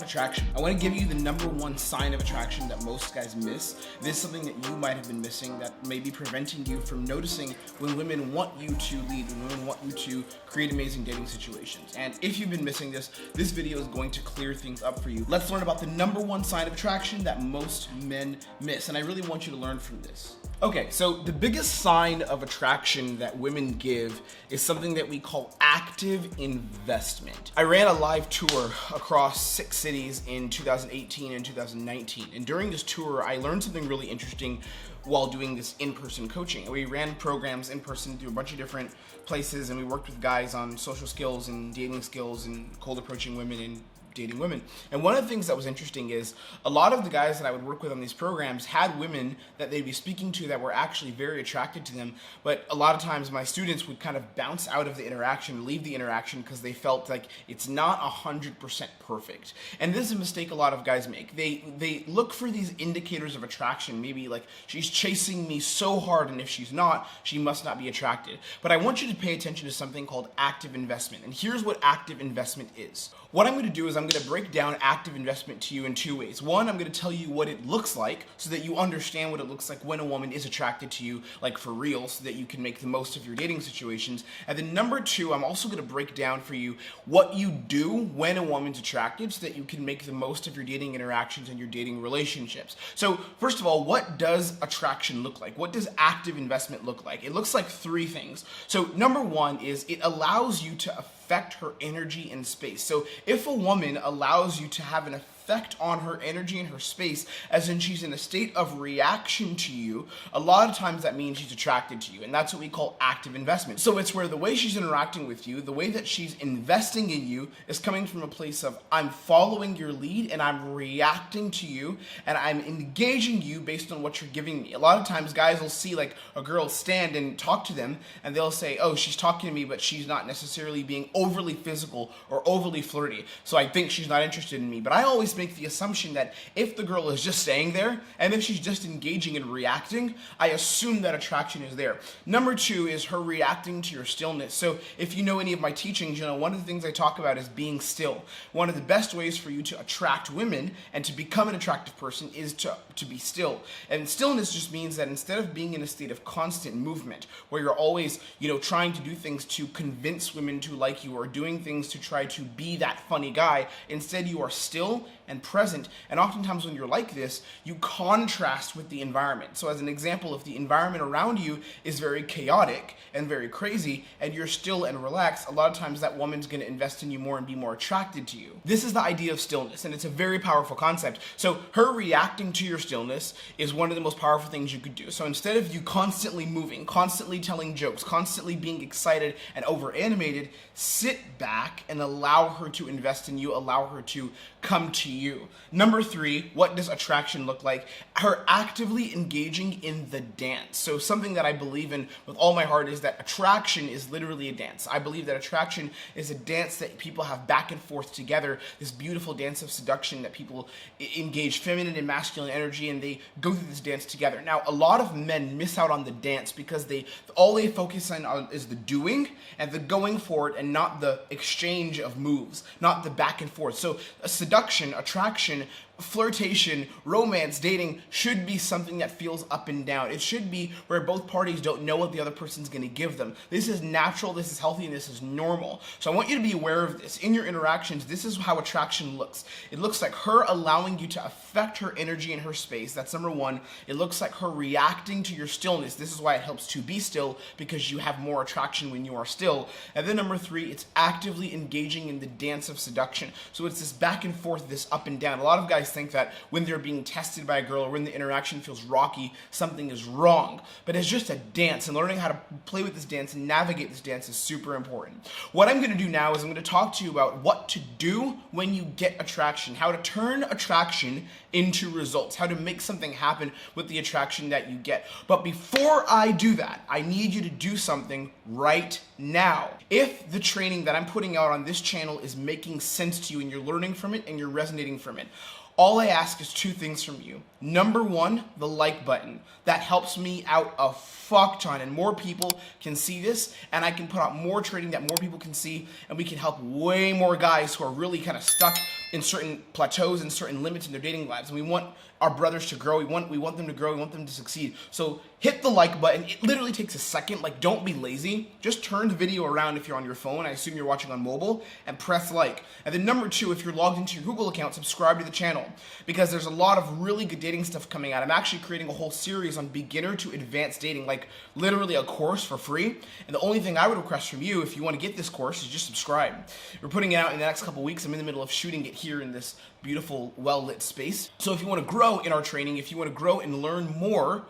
about attraction. I want to give you the number one sign of attraction that most guys miss. This is something that you might have been missing that may be preventing you from noticing when women want you to lead, when women want you to create amazing dating situations. And if you've been missing this video is going to clear things up for you. Let's learn about the number one sign of attraction that most men miss. And I really want you to learn from this. Okay, so the biggest sign of attraction that women give is something that we call active investment. I ran a live tour across 6 cities in 2018 and 2019. And during this tour, I learned something really interesting while doing this in-person coaching. We ran programs in person through a bunch of different places, and we worked with guys on social skills and dating skills and cold approaching women and dating women. And one of the things that was interesting is a lot of the guys that I would work with on these programs had women that they'd be speaking to that were actually very attracted to them, but a lot of times my students would kind of bounce out of the interaction, leave the interaction because they felt like it's not 100% perfect. And this is a mistake a lot of guys make. They look for these indicators of attraction, maybe like she's chasing me so hard, and if she's not, she must not be attracted. But I want you to pay attention to something called active investment. And here's what active investment is. What I'm going to do is I'm going to break down active investment to you in 2 ways. One, I'm going to tell you what it looks like so that you understand what it looks like when a woman is attracted to you, like for real, so that you can make the most of your dating situations. And then number 2, I'm also going to break down for you what you do when a woman's attracted so that you can make the most of your dating interactions and your dating relationships. So first of all, what does attraction look like? What does active investment look like? It looks like 3 things. So number 1 is it allows you to affect her energy and space. So if a woman allows you to have an effect on her energy and her space, as in she's in a state of reaction to you, a lot of times that means she's attracted to you, and that's what we call active investment. So it's where the way she's interacting with you, the way that she's investing in you is coming from a place of I'm following your lead and I'm reacting to you and I'm engaging you based on what you're giving me. A lot of times guys will see like a girl stand and talk to them and they'll say, oh, she's talking to me, but she's not necessarily being overly physical or overly flirty, so I think she's not interested in me. But I always make the assumption that if the girl is just staying there and if she's just engaging and reacting, I assume that attraction is there. Number 2 is her reacting to your stillness. So if you know any of my teachings, you know one of the things I talk about is being still. One of the best ways for you to attract women and to become an attractive person is to be still. And stillness just means that instead of being in a state of constant movement where you're always, trying to do things to convince women to like you or doing things to try to be that funny guy, instead you are still and present. And oftentimes when you're like this, you contrast with the environment. So as an example, if the environment around you is very chaotic and very crazy and you're still and relaxed, a lot of times that woman's going to invest in you more and be more attracted to you. This is the idea of stillness, and it's a very powerful concept. So her reacting to your stillness is one of the most powerful things you could do. So instead of you constantly moving, constantly telling jokes, constantly being excited and over animated, sit back and allow her to invest in you, allow her to come to you. Number 3, what does attraction look like? Her actively engaging in the dance. So something that I believe in with all my heart is that attraction is literally a dance. I believe that attraction is a dance that people have back and forth together, this beautiful dance of seduction that people engage feminine and masculine energy and they go through this dance together. Now, a lot of men miss out on the dance because all they focus on is the doing and the going for it and not the exchange of moves, not the back and forth. So seduction, attraction, flirtation, romance, dating should be something that feels up and down. It should be where both parties don't know what the other person's going to give them. This is natural, this is healthy, and this is normal. So I want you to be aware of this. In your interactions, this is how attraction looks. It looks like her allowing you to affect her energy and her space. That's number 1. It looks like her reacting to your stillness. This is why it helps to be still, because you have more attraction when you are still. And then number 3, it's actively engaging in the dance of seduction. So it's this back and forth, this up and down. A lot of guys think that when they're being tested by a girl or when the interaction feels rocky, something is wrong. But it's just a dance, and learning how to play with this dance and navigate this dance is super important. What I'm going to do now is I'm going to talk to you about what to do when you get attraction, how to turn attraction into results, how to make something happen with the attraction that you get. But before I do that, I need you to do something right now. If the training that I'm putting out on this channel is making sense to you and you're learning from it and you're resonating from it, all I ask is 2 things from you. Number 1, the like button. That helps me out a fuck ton, and more people can see this, and I can put out more training that more people can see, and we can help way more guys who are really kind of stuck in certain plateaus and certain limits in their dating lives, and we want our brothers to grow. We want them to grow. We want them to succeed. So hit the like button. It literally takes a second. Like, don't be lazy. Just turn the video around if you're on your phone. I assume you're watching on mobile, and press like. And then number 2, if you're logged into your Google account, subscribe to the channel, because there's a lot of really good dating stuff coming out. I'm actually creating a whole series on beginner to advanced dating, like literally a course for free. And the only thing I would request from you, if you want to get this course, is just subscribe. We're putting it out in the next couple weeks. I'm in the middle of shooting it here in this beautiful, well-lit space. So if you want to grow in our training, if you want to grow and learn more,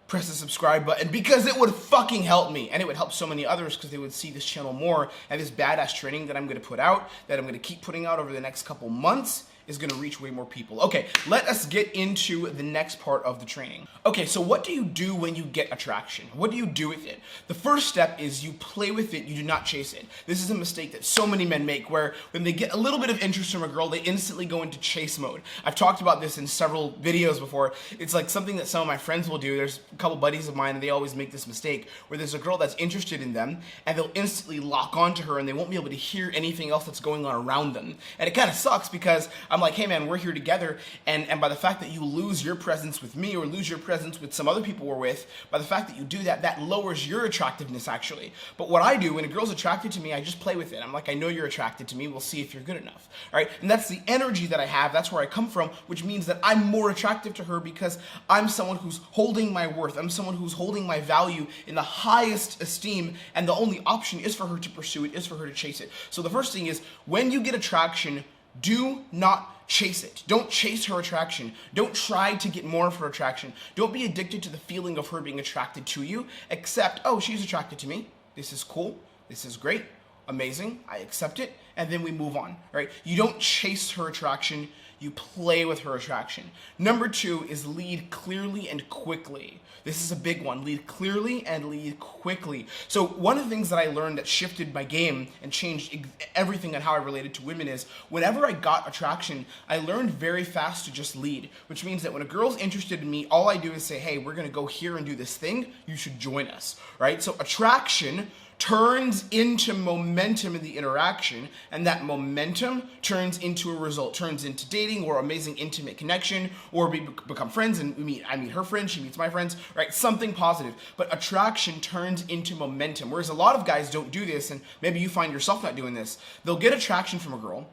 press the subscribe button, because it would fucking help me, and it would help so many others, because they would see this channel more, and this badass training that I'm going to put out, that I'm going to keep putting out over the next couple months, is going to reach way more people. Okay, let us get into the next part of the training. Okay, so what do you do when you get attraction? What do you do with it? The first step is you play with it, you do not chase it. This is a mistake that so many men make, where when they get a little bit of interest from a girl, they instantly go into chase mode. I've talked about this in several videos before. It's like something that some of my friends will do. There's a couple buddies of mine, and they always make this mistake, where there's a girl that's interested in them, and they'll instantly lock onto her, and they won't be able to hear anything else that's going on around them. And it kind of sucks, because I'm like, hey man, we're here together, and by the fact that you lose your presence with me, or lose your presence with some other people we're with, by the fact that you do that, that lowers your attractiveness actually. But what I do, when a girl's attracted to me, I just play with it. I'm like, I know you're attracted to me, we'll see if you're good enough. All right, and that's the energy that I have, that's where I come from, which means that I'm more attractive to her, because I'm someone who's holding my worth, I'm someone who's holding my value in the highest esteem, and the only option is for her to pursue it, is for her to chase it. So the first thing is, when you get attraction, do not chase it. Don't chase her attraction. Don't try to get more of her attraction. Don't be addicted to the feeling of her being attracted to you. Accept, oh, she's attracted to me. This is cool. This is great. Amazing. I accept it. And then we move on, right? You don't chase her attraction. You play with her attraction. Number 2 is lead clearly and quickly. This is a big one. Lead clearly and lead quickly. So one of the things that I learned that shifted my game and changed everything on how I related to women is, whenever I got attraction, I learned very fast to just lead, which means that when a girl's interested in me, all I do is say, hey, we're going to go here and do this thing. You should join us, right? So attraction turns into momentum in the interaction, and that momentum turns into a result, turns into dating or amazing intimate connection, or we become friends, and I meet her friends, she meets my friends, right? Something positive. But attraction turns into momentum, whereas a lot of guys don't do this, and maybe you find yourself not doing this. They'll get attraction from a girl,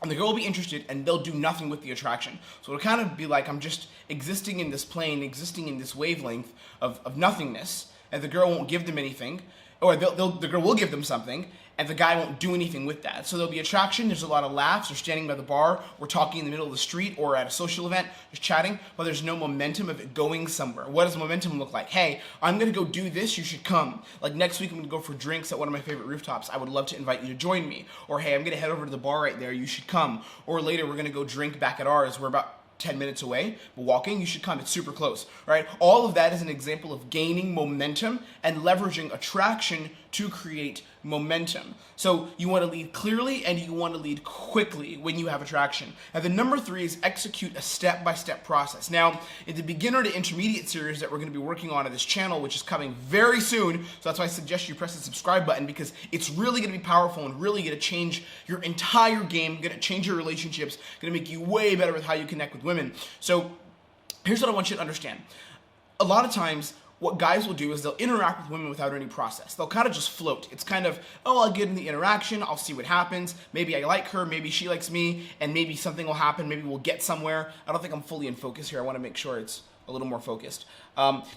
and the girl will be interested, and they'll do nothing with the attraction. So it'll kind of be like, I'm just existing in this plane, existing in this wavelength of nothingness, and the girl won't give them anything, or the girl will give them something, and the guy won't do anything with that. So there'll be attraction, there's a lot of laughs, they're standing by the bar, we're talking in the middle of the street, or at a social event, just chatting, but there's no momentum of it going somewhere. What does momentum look like? Hey, I'm gonna go do this, you should come. Like next week I'm gonna go for drinks at one of my favorite rooftops, I would love to invite you to join me. Or hey, I'm gonna head over to the bar right there, you should come. Or later we're gonna go drink back at ours, we're about 10 minutes away, but walking, you should come, it's super close, right? All of that is an example of gaining momentum and leveraging attraction to create momentum. So you want to lead clearly and you want to lead quickly when you have attraction. And then number 3 is execute a step-by-step process. Now, in the beginner to intermediate series that we're going to be working on this channel, which is coming very soon, so that's why I suggest you press the subscribe button, because it's really going to be powerful and really going to change your entire game, going to change your relationships, going to make you way better with how you connect with women. So here's what I want you to understand. A lot of times, what guys will do is they'll interact with women without any process. They'll kind of just float. It's kind of, oh, I'll get in the interaction, I'll see what happens. Maybe I like her, maybe she likes me, and maybe something will happen, maybe we'll get somewhere. I don't think I'm fully in focus here. I want to make sure it's a little more focused.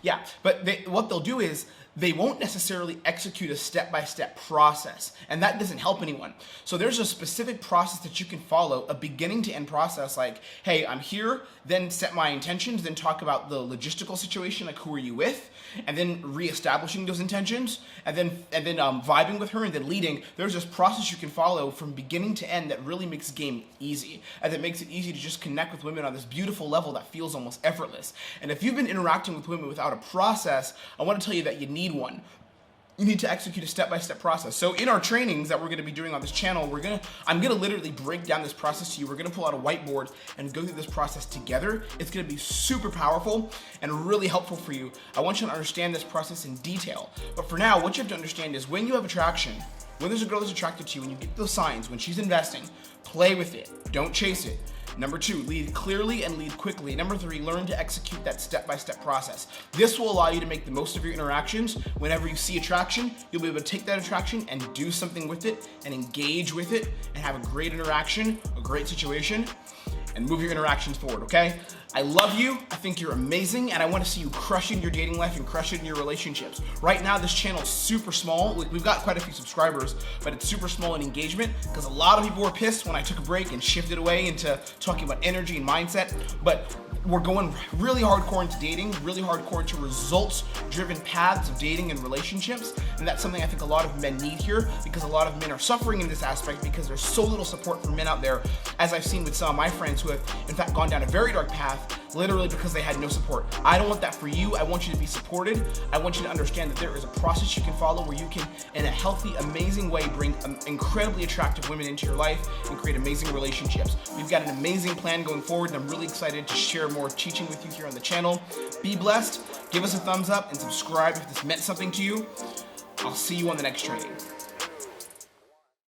Yeah, but what they'll do is they won't necessarily execute a step-by-step process, and that doesn't help anyone. So there's a specific process that you can follow, a beginning to end process, like, hey, I'm here, then set my intentions, then talk about the logistical situation, like who are you with, and then reestablishing those intentions, and then vibing with her, and then leading. There's this process you can follow from beginning to end that really makes the game easy, and that makes it easy to just connect with women on this beautiful level that feels almost effortless. And if you've been interacting with women without a process, I want to tell you that you need one. You need to execute a step-by-step process. So in our trainings that we're going to be doing on this channel, I'm going to literally break down this process to you. We're going to pull out a whiteboard and go through this process together. It's going to be super powerful and really helpful for you. I want you to understand this process in detail. But for now, what you have to understand is when you have attraction, When there's a girl that's attracted to you and you get those signs, when she's investing, play with it. Don't chase it. Number 2, lead clearly and lead quickly. Number 3, learn to execute that step-by-step process. This will allow you to make the most of your interactions. Whenever you see attraction, you'll be able to take that attraction and do something with it and engage with it and have a great interaction, a great situation, and move your interactions forward, okay? I love you, I think you're amazing, and I want to see you crushing your dating life and crushing your relationships. Right now, this channel is super small. We've got quite a few subscribers, but it's super small in engagement because a lot of people were pissed when I took a break and shifted away into talking about energy and mindset, but we're going really hardcore into dating, really hardcore into results-driven paths of dating and relationships, and that's something I think a lot of men need here because a lot of men are suffering in this aspect because there's so little support for men out there, as I've seen with some of my friends who have, in fact, gone down a very dark path literally because they had no support. I don't want that for you. I want you to be supported. I want you to understand that there is a process you can follow where you can, in a healthy, amazing way, bring incredibly attractive women into your life and create amazing relationships. We've got an amazing plan going forward, and I'm really excited to share more teaching with you here on the channel. Be blessed. Give us a thumbs up and subscribe if this meant something to you. I'll see you on the next training.